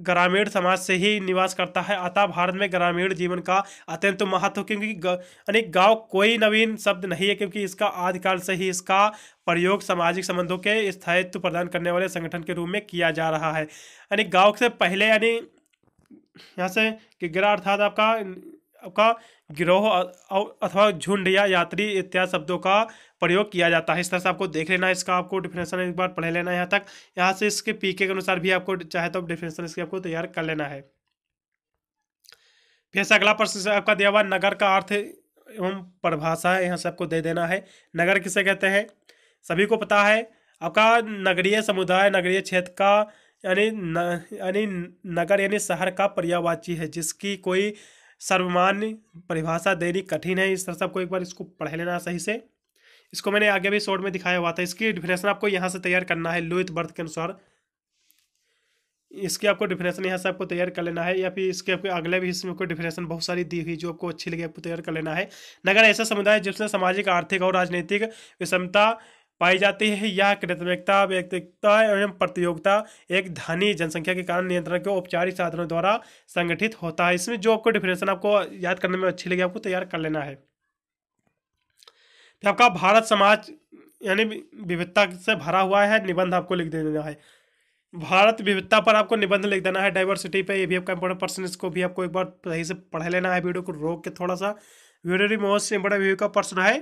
Speaker 1: ग्रामीण समाज से ही निवास करता है। अतः भारत में ग्रामीण जीवन का अत्यंत महत्व, क्योंकि यानी गांव कोई नवीन शब्द नहीं है, क्योंकि इसका आदिकाल से ही इसका प्रयोग सामाजिक संबंधों के स्थायित्व प्रदान करने वाले संगठन के रूप में किया जा रहा है। यानी गांव से पहले यानी यहाँ से कि गिरा अर्थात आपका आपका गिरोह अथवा झुंड या यात्री इत्यादि शब्दों का प्रयोग किया जाता है। इस तरह से आपको देख लेना है, इसका आपको डिफिनेशन एक बार पढ़ लेना है यहाँ तक। यहाँ से इसके पीके के अनुसार भी आपको चाहे तो डिफिनेशन इसकी आपको तैयार कर लेना है। फिर से अगला प्रश्न आपका दिया हुआ नगर का अर्थ एवं परिभाषा है, यहाँ से आपको दे देना है। नगर किसे कहते हैं सभी को पता है। आपका नगरीय समुदाय नगरीय क्षेत्र का यानी नगर यानी शहर का पर्यायवाची है, जिसकी कोई सर्वमान्य परिभाषा देनी कठिन है। इस तरह से आपको एक बार इसको पढ़ लेना सही से। इसको मैंने आगे भी शॉर्ट में दिखाया हुआ था। इसकी डिफिनेशन आपको यहाँ से तैयार करना है लुईस बर्थ के अनुसार। इसकी आपको डिफिनेशन यहाँ से आपको तैयार कर लेना है, या फिर इसके आपके अगले भी इसमें कोई डिफिनेशन बहुत सारी दी हुई जो आपको अच्छी लगे आपको तैयार कर लेना है। नगर ऐसा समुदाय जिसमें सामाजिक आर्थिक और राजनीतिक विषमता पाई जाती है। यह कृत्रिमता व्यक्तिगता एवं प्रतियोगिता एक धनी जनसंख्या के कारण नियंत्रण के औपचारिक साधनों द्वारा संगठित होता है। इसमें जो आपको डिफिनेशन आपको याद करने में अच्छी लगी आपको तैयार कर लेना है। फिर आपका भारत समाज यानी विविधता से भरा हुआ है, निबंध आपको लिख देना है। भारत विविधता पर आपको निबंध लिख देना है, डाइवर्सिटी पे। ये भी आपका इंपॉर्टेंट प्रश्न, इसको भी आपको एक बार सही से पढ़ लेना है। वीडियो को रोक के थोड़ा सा, वीडियो मोस्ट इंपॉर्टेंट व्यू का प्रश्न है,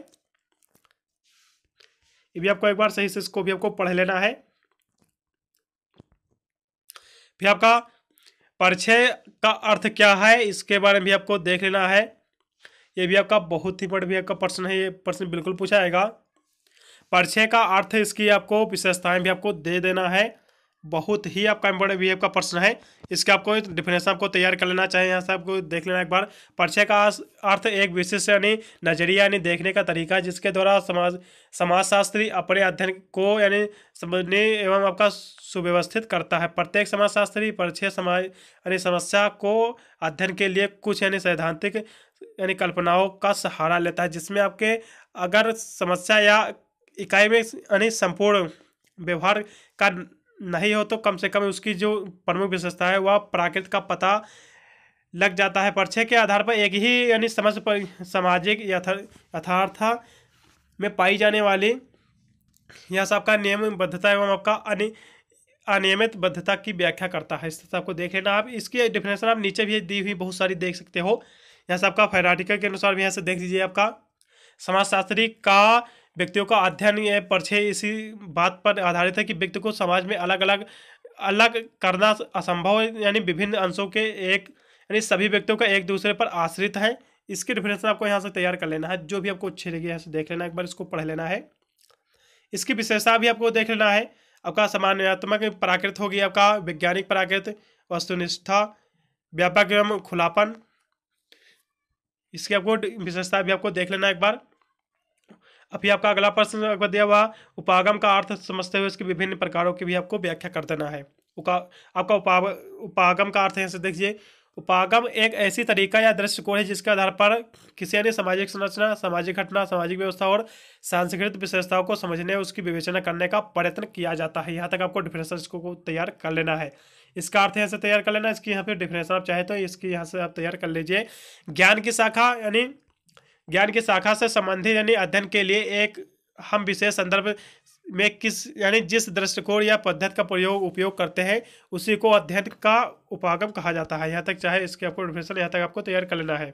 Speaker 1: ये भी आपको एक बार सही से इसको भी आपको पढ़ लेना है। फिर आपका परिचय का अर्थ क्या है, इसके बारे में भी आपको देख लेना है। ये भी आपका बहुत ही बड़ा भी आपका प्रश्न है, ये प्रश्न बिल्कुल पूछा जाएगा। परिचय का अर्थ, इसकी आपको विशेषताएं भी आपको दे देना है। बहुत ही आपका इंपॉर्टेंट भी आपका प्रश्न है, इसका आपको डिफिनेशन आपको तैयार कर लेना चाहिए। यहाँ से आपको देख लेना एक बार। परिचय का अर्थ एक विशिष्ट यानी नजरिया यानी देखने का तरीका, जिसके द्वारा समाजशास्त्री अपने अध्ययन को यानी समझने एवं आपका सुव्यवस्थित करता है। प्रत्येक समाजशास्त्री परिचय समाज यानी समस्या को अध्ययन के लिए कुछ यानी सैद्धांतिक यानी कल्पनाओं का सहारा लेता है, जिसमें आपके अगर समस्या या इकाई में यानी संपूर्ण व्यवहार का नहीं हो तो कम से कम उसकी जो प्रमुख विशेषता है वह प्रकृति का पता लग जाता है। परिचय के आधार पर एक ही यानी सामाजिक यथार्थ में पाई जाने वाली यह सबका नियमबद्धता एवं आपका अनियमित बद्धता की व्याख्या करता है। इस तरह आपको देख लेना। आप इसकी डिफिनेशन आप नीचे भी दी हुई बहुत सारी देख सकते हो। यहाँ से आपका फैराटिकल के अनुसार भी यहाँ से देख लीजिए। आपका समाजशास्त्री का व्यक्तियों का अध्ययन ये परिचय इसी बात पर आधारित है कि व्यक्ति को समाज में अलग करना असंभव है, यानी विभिन्न अंशों के एक यानी सभी व्यक्तियों का एक दूसरे पर आश्रित है। इसकी डिफिनेशन आपको यहाँ से तैयार कर लेना है, जो भी आपको अच्छी लगी यहाँ से देख लेना, एक बार इसको पढ़ लेना है। इसकी विशेषता भी आपको देख लेना है। आपका सामान्यात्मक प्राकृत होगी, आपका वैज्ञानिक प्राकृत, वस्तुनिष्ठा, व्यापक एवं खुलापन। इसकी आपको विशेषता भी आपको देख लेना एक बार। अभी आपका अगला प्रश्न दिया हुआ उपागम का अर्थ समझते हुए इसके विभिन्न प्रकारों की भी आपको व्याख्या कर देना है। आपका उपागम का अर्थ है, ऐसे देखिए। उपागम एक ऐसी तरीका या दृष्टिकोण है जिसके आधार पर किसी अन्य सामाजिक संरचना, सामाजिक घटना, सामाजिक व्यवस्था और सांस्कृतिक विशेषताओं को समझने उसकी विवेचना करने का प्रयत्न किया जाता है। यहाँ तक आपको डिफिनेशन इसको तैयार कर लेना है। इसका अर्थ यहाँ से तैयार कर लेना। इसकी यहाँ पे डिफिनेशन आप चाहे तो इसकी यहाँ से आप तैयार कर लीजिए। ज्ञान की शाखा से संबंधित यानी अध्ययन के लिए एक हम विशेष संदर्भ में जिस दृष्टिकोण या पद्धति का उपयोग करते हैं उसी को अध्ययन का उपागम कहा जाता है। यहाँ तक चाहे इसके आपको डिफिनेशन यहाँ तक आपको तैयार कर लेना है।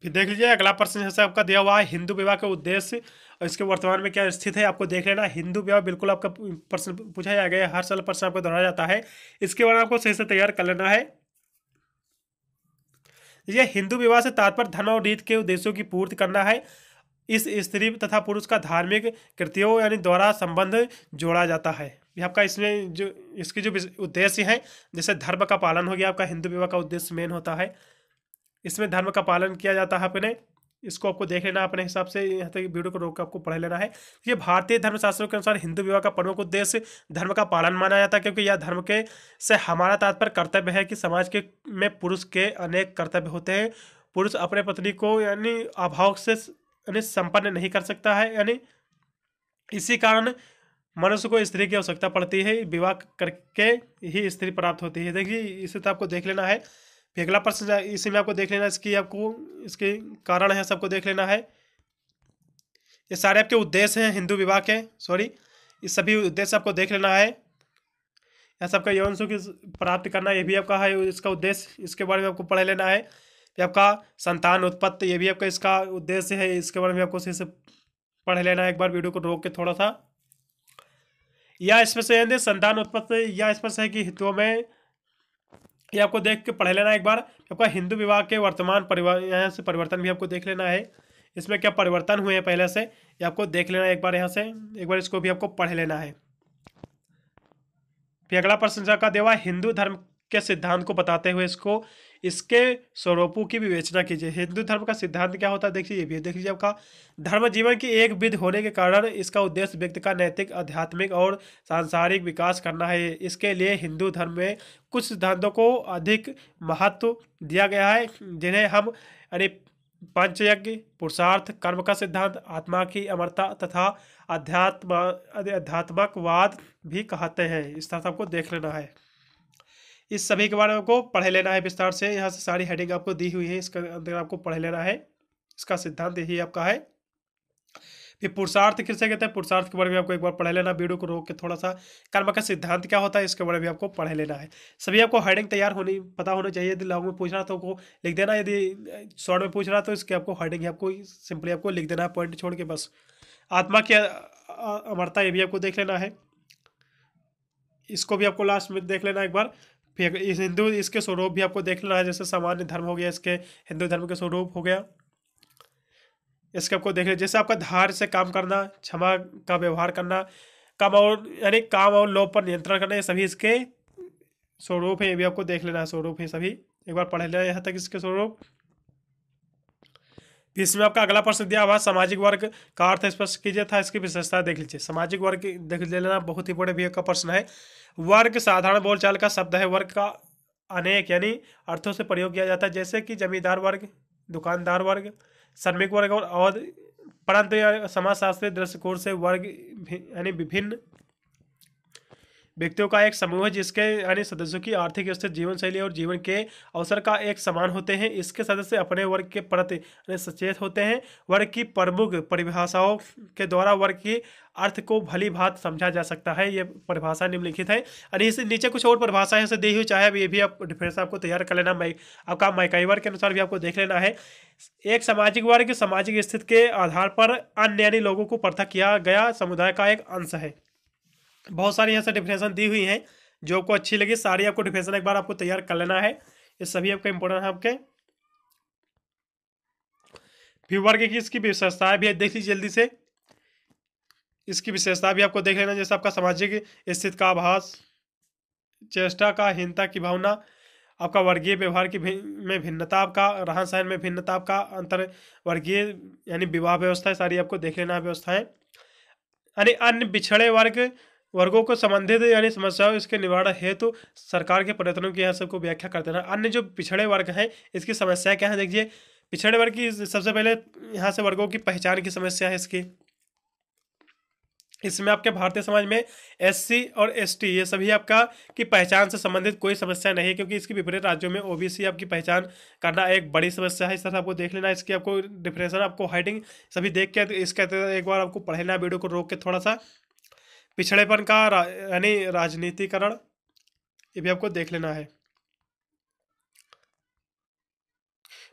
Speaker 1: फिर देख लीजिए अगला प्रश्न जैसे आपका दिया हुआ है हिंदू विवाह का उद्देश्य और इसके वर्तमान में क्या स्थित है, आपको देख लेना। हिंदू विवाह बिल्कुल आपका प्रश्न पूछा जाएगा, हर साल प्रश्न आपको दोहराया जाता है, इसके बारे में आपको सही से तैयार कर लेना है। ये हिंदू विवाह से तात्पर्य धर्म और रीत के उद्देश्यों की पूर्ति करना है। इस स्त्री तथा पुरुष का धार्मिक कृतियों यानी द्वारा संबंध जोड़ा जाता है। ये आपका इसमें जो इसकी जो उद्देश्य है, जैसे धर्म का पालन हो गया, आपका हिंदू विवाह का उद्देश्य मेन होता है, इसमें धर्म का पालन किया जाता है अपने। इसको आपको देख लेना अपने हिसाब से, यहाँ तक वीडियो को रोक कर आपको पढ़ लेना है। ये भारतीय धर्मशास्त्रों के अनुसार हिंदू विवाह का प्रमुख उद्देश्य धर्म का पालन माना जाता है, क्योंकि यह धर्म के से हमारा तात्पर्य कर्तव्य है कि समाज के में पुरुष के अनेक कर्तव्य होते हैं। पुरुष अपने पत्नी को यानी अभाव से यानी संपन्न नहीं कर सकता है, यानी
Speaker 2: इसी कारण मनुष्य को स्त्री की आवश्यकता पड़ती है, विवाह करके ही स्त्री प्राप्त होती है। देखिए इसे तो आपको देख लेना है। फिर अगला प्रश्न इसी में आपको देख लेना, इसकी आपको इसके कारण है सबको देख लेना है। ये सारे आपके उद्देश्य हैं हिंदू विवाह के, सॉरी इस सभी उद्देश्य आपको देख लेना है। यह सबका यौन सुख प्राप्त करना ये भी आपका है इसका उद्देश्य, इसके बारे में आपको पढ़ लेना है। फिर आपका संतान उत्पत्ति ये भी आपका इसका उद्देश्य है, इसके बारे में आपको सही से पढ़ लेना है। एक बार वीडियो को रोक के थोड़ा सा। यह स्पष्ट है संतान उत्पत्ति, यह स्पष्ट है कि हितों में, ये आपको देख के पढ़ लेना एक बार। आपका हिंदू विवाह के वर्तमान यहाँ से परिवर्तन भी आपको देख लेना है, इसमें क्या परिवर्तन हुए हैं पहले से ये आपको देख लेना है एक बार। यहाँ से एक बार इसको भी आपको पढ़ लेना है। फिर अगला प्रश्न का देवा हिंदू धर्म के सिद्धांत को बताते हुए इसके स्वरूपों की विवेचना कीजिए। हिंदू धर्म का सिद्धांत क्या होता है देखिए, ये भी देख लीजिए। आपका धर्म जीवन की एक विधि होने के कारण इसका उद्देश्य व्यक्ति का नैतिक, आध्यात्मिक और सांसारिक विकास करना है। इसके लिए हिंदू धर्म में कुछ सिद्धांतों को अधिक महत्व दिया गया है, जिन्हें हम यानी पंचयज्ञ, पुरुषार्थ, कर्म का सिद्धांत, आत्मा की अमरता तथा अध्यात्मकवाद भी कहते हैं। इस तरह से आपको देख लेना है। इस सभी के बारे में आपको पढ़ लेना है विस्तार से। यहाँ से सारी हेडिंग आपको दी हुई है, इसके अंदर आपको पढ़ लेना है। इसका सिद्धांत यही आपका है। फिर पुरुषार्थ किसे कहते हैं, पुरुषार्थ के बारे में आपको एक बार पढ़ लेना, वीडियो को रोक के थोड़ा सा। कर्म का सिद्धांत क्या होता है इसके बारे में आपको पढ़ लेना है। सभी आपको हेडिंग तैयार होनी पता होनी चाहिए। यदि लॉन्ग में पूछ रहा तो को लिख देना, यदि शॉर्ट में पूछ रहा तो इसके आपको हेडिंग आपको सिंपली आपको लिख देना है पॉइंट छोड़ के बस। आत्मा की अमरता ये भी आपको देख लेना है, इसको भी आपको लास्ट में देख लेना एक बार। फिर इस हिंदू इसके स्वरूप भी आपको देख लेना है, जैसे सामान्य धर्म हो गया, इसके हिंदू धर्म के स्वरूप हो गया, इसके आपको देख लेना। जैसे आपका धैर्य से काम करना, क्षमा का व्यवहार करना, काम और यानी काम और लोभ पर नियंत्रण करना, ये सभी इसके स्वरूप है। ये भी आपको देख लेना है, स्वरूप है सभी। एक बार पढ़ लेना यहाँ तक इसके स्वरूप। इसमें आपका अगला प्रश्न दिया हुआ सामाजिक वर्ग का अर्थ स्पष्ट कीजिए था, इसकी विशेषता देख लीजिए। सामाजिक वर्ग देख लेना, बहुत ही बड़े भी का प्रश्न है। वर्ग साधारण बोलचाल का शब्द है। वर्ग का अनेक यानी अर्थों से प्रयोग किया जाता है, जैसे कि जमींदार वर्ग, दुकानदार वर्ग, श्रमिक वर्ग और परंतु समाजशास्त्रीय दृष्टिकोण से वर्ग यानी विभिन्न व्यक्तियों का एक समूह है जिसके यानी सदस्यों की आर्थिक स्थिति, जीवन शैली और जीवन के अवसर का एक समान होते हैं। इसके सदस्य अपने वर्ग के प्रति सचेत होते हैं। वर्ग की प्रमुख परिभाषाओं के द्वारा वर्ग की अर्थ को भली भांति समझा जा सकता है। ये परिभाषा निम्नलिखित है और इस नीचे कुछ और परिभाषाएं से दी हुई, चाहे अब ये भी आप डिफरेंस आपको तैयार कर लेना। आपका मैकाइवर के अनुसार भी आपको देख लेना है। एक सामाजिक वर्ग सामाजिक स्थिति के आधार पर अन्य यानी लोगों को पृथक किया गया समुदाय का एक अंश है। बहुत सारी यहाँ से डिफिनेशन दी हुई हैं, जो आपको अच्छी लगी सारी आपको डिफिनेशन एक बार आपको तैयार कर लेना है। ये सभी आपका इंपॉर्टेंट है आपके। फिर वर्ग की इसकी विशेषताएं भी देख लीजिए जल्दी से। इसकी विशेषता भी आपको देख लेना, जैसे आपका सामाजिक स्थिति का आभास, चेष्टा का हीनता की भावना, आपका वर्गीय व्यवहार की में भिन्नता, आपका रहन सहन में भिन्नता, आपका अंतर वर्गीय यानी विवाह व्यवस्था, सारी आपको देख लेना व्यवस्थाएं। यानी अन्य पिछड़े वर्गों को संबंधित यानी समस्याओं इसके निवारण हेतु सरकार के प्रयत्नों की यहाँ सबको व्याख्या कर देना। अन्य जो पिछड़े वर्ग हैं इसकी समस्या क्या है देखिए। पिछड़े वर्ग की सबसे पहले यहाँ से वर्गों की पहचान की समस्या है इसकी। इसमें आपके भारतीय समाज में एससी और एसटी ये सभी आपका की पहचान से संबंधित कोई समस्या नहीं है, क्योंकि इसके विपरीत राज्यों में ओबीसी आपकी पहचान करना एक बड़ी समस्या है। इस तरह आपको देख लेना। इसकी आपको डिफरेंशन आपको हाइडिंग सभी देख के इसके एक बार आपको पढ़ना, वीडियो को रोक के थोड़ा सा। पिछड़ेपन का यानी राजनीतिकरण ये भी आपको देख लेना है।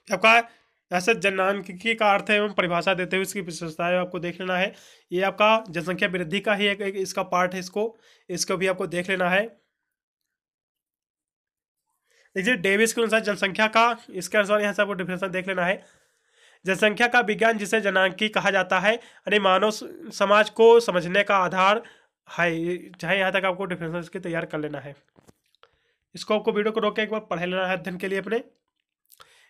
Speaker 2: आपका ऐसे जनसांख्यिकी का अर्थ एवं परिभाषा देते हुए इसकी विशेषताएं आपको देख लेना है। ये आपका जनसंख्या वृद्धि का ही एक इसका पार्ट है, इसको भी आपको देख लेना है। देखिए डेविस के अनुसार जनसंख्या का इसके अनुसार यहाँ से आपको डिफिनेशन देख लेना है। जनसंख्या का विज्ञान जिसे जनांकी कहा जाता है यानी मानव समाज को समझने का आधार है। चाहे यहाँ तक आपको डिफिनेशन इसके तैयार कर लेना है। इसको आपको वीडियो को रोक के एक बार पढ़ लेना है अध्ययन के लिए अपने।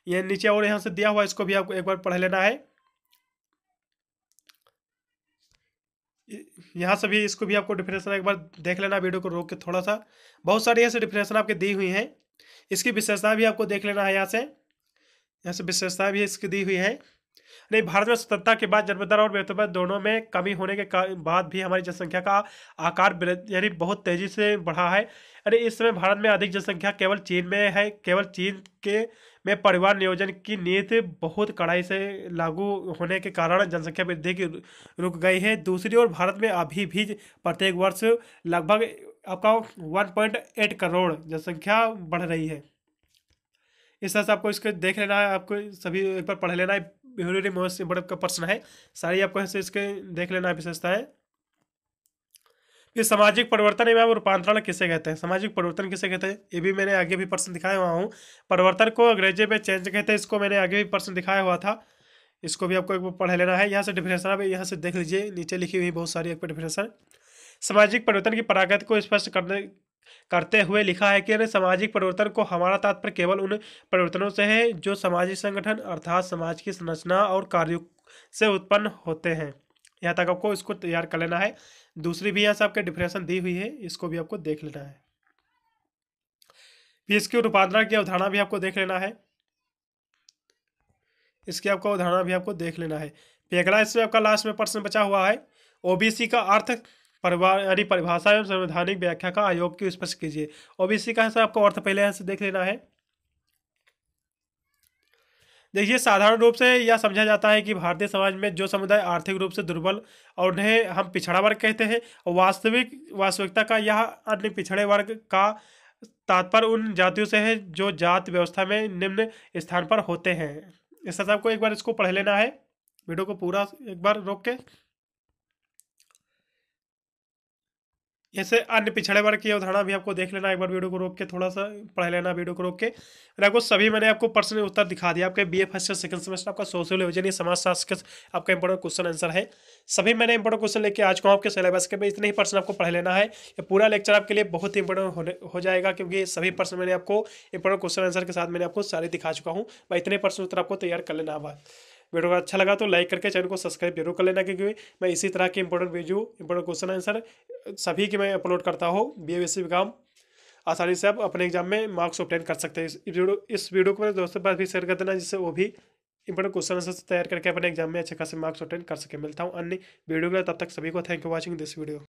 Speaker 2: ये नीचे और यहाँ से दिया हुआ इसको भी आपको एक बार पढ़ लेना है। यहाँ से भी इसको भी आपको डिफिनेशन एक बार देख लेना, वीडियो को रोक के थोड़ा सा। बहुत सारी ऐसे डिफिनेशन आपके दी हुई हैं, इसकी विशेषता भी आपको देख लेना है। यहाँ से विशेषता भी इसकी दी हुई है। नहीं, भारत में स्वतंत्रता के बाद जन्म दर और मृत्यु दर दोनों में कमी होने के बाद भी हमारी जनसंख्या का आकार यानी बहुत तेजी से बढ़ा है। अरे इस समय भारत में अधिक जनसंख्या केवल चीन में है। केवल चीन के में परिवार नियोजन की नीति बहुत कड़ाई से लागू होने के कारण जनसंख्या वृद्धि की रुक गई है। दूसरी ओर भारत में अभी भी प्रत्येक वर्ष लगभग आपका 1.8 करोड़ जनसंख्या बढ़ रही है। इस तरह से आपको इसको देख लेना है, आपको सभी एक बार पढ़ लेना है। वेरी मोस्ट इम्पोर्टेंट का प्रश्न है, सारी आपको ऐसे इसके देख लेना है विशेषताएं। फिर सामाजिक परिवर्तन एवं रूपांतरण किसे कहते हैं? सामाजिक परिवर्तन किसे कहते हैं, ये भी मैंने आगे भी प्रश्न दिखाया हुआ हूँ। परिवर्तन को अंग्रेजी में चेंज कहते हैं, इसको मैंने आगे भी प्रश्न दिखाया हुआ था, इसको भी आपको एक बार पढ़ लेना है। यहाँ से डिफिनेशन आप यहाँ से देख लीजिए, नीचे लिखी हुई बहुत सारी एक डिफिनेशन। सामाजिक परिवर्तन की प्रगति को स्पष्ट करते हुए लिखा है कि सामाजिक परिवर्तन को हमारा तात्पर्य केवल उन परिवर्तनों से है जो सामाजिक संगठन अर्थात समाज की संरचना और कार्यों से उत्पन्न होते हैं। यहाँ तक आपको इसको तैयार कर लेना है। दूसरी भी यहाँ से आपके डिफिनेशन दी हुई है, इसको भी आपको देख लेना है। फिर इसकी रूपांतरण की अवधारणा भी आपको देख लेना है, इसकी आपको अवधारणा भी आपको देख लेना है। फिर अगला इसमें आपका लास्ट में प्रश्न बचा हुआ है, ओबीसी का अर्थ यानी परिभाषा एवं संवैधानिक व्याख्या का आयोग की स्पष्ट कीजिए। ओबीसी का है आपको अर्थ पहले यहाँ से देख लेना है। देखिए, साधारण रूप से यह समझा जाता है कि भारतीय समाज में जो समुदाय आर्थिक रूप से दुर्बल और उन्हें हम पिछड़ा वर्ग कहते हैं, वास्तविकता का यह अन्य पिछड़े वर्ग का तात्पर्य उन जातियों से है जो जाति व्यवस्था में निम्न स्थान पर होते हैं। इस तरह आपको एक बार इसको पढ़ लेना है, वीडियो को पूरा एक बार रोक के। ऐसे अन्य पिछड़े वर्ग की अवधारणा भी आपको देख लेना, एक बार वीडियो को रोक के थोड़ा सा पढ़ लेना वीडियो को रोक के। और आपको सभी मैंने आपको प्रश्न उत्तर दिखा दिया। आपके BA first year second semester आपका सोशियोलॉजी यानी समाजशास्त्र का आपका इंपॉर्टेंट क्वेश्चन आंसर है। सभी मैंने इंपॉर्टेंट क्वेश्चन लेके आज को आपके सिलेबस के में इतने ही प्रश्न आपको पढ़ लेना है। ये पूरा लेक्चर आपके लिए बहुत ही इंपॉर्टेंट हो जाएगा, क्योंकि सभी प्रश्न मैंने आपको इंपॉर्टेंट क्वेश्चन आंसर के साथ मैंने आपको सारे दिखा चुका हूँ। मैं इतने प्रश्न उत्तर आपको तैयार कर लेना है। वीडियो को अच्छा लगा तो लाइक करके चैनल को सब्सक्राइब जरूर कर लेना, क्योंकि मैं इसी तरह के इंपॉर्टेंट क्वेश्चन आंसर सभी के मैं अपलोड करता हूँ। बीएससी काम आसानी से आप अपने एग्जाम में मार्क्स ऑब्टेन कर सकते हैं। इस वीडियो को मेरे दोस्तों के पास भी शेयर कर देना, जिससे वो भी इंपॉर्टेंट क्वेश्चन आंसर तैयार करके अपने एग्जाम में अच्छे खासे मार्क्स ऑब्टेन कर सके। मिलता हूँ अन्य वीडियो के लिए, तब तक सभी को thank you watching this video.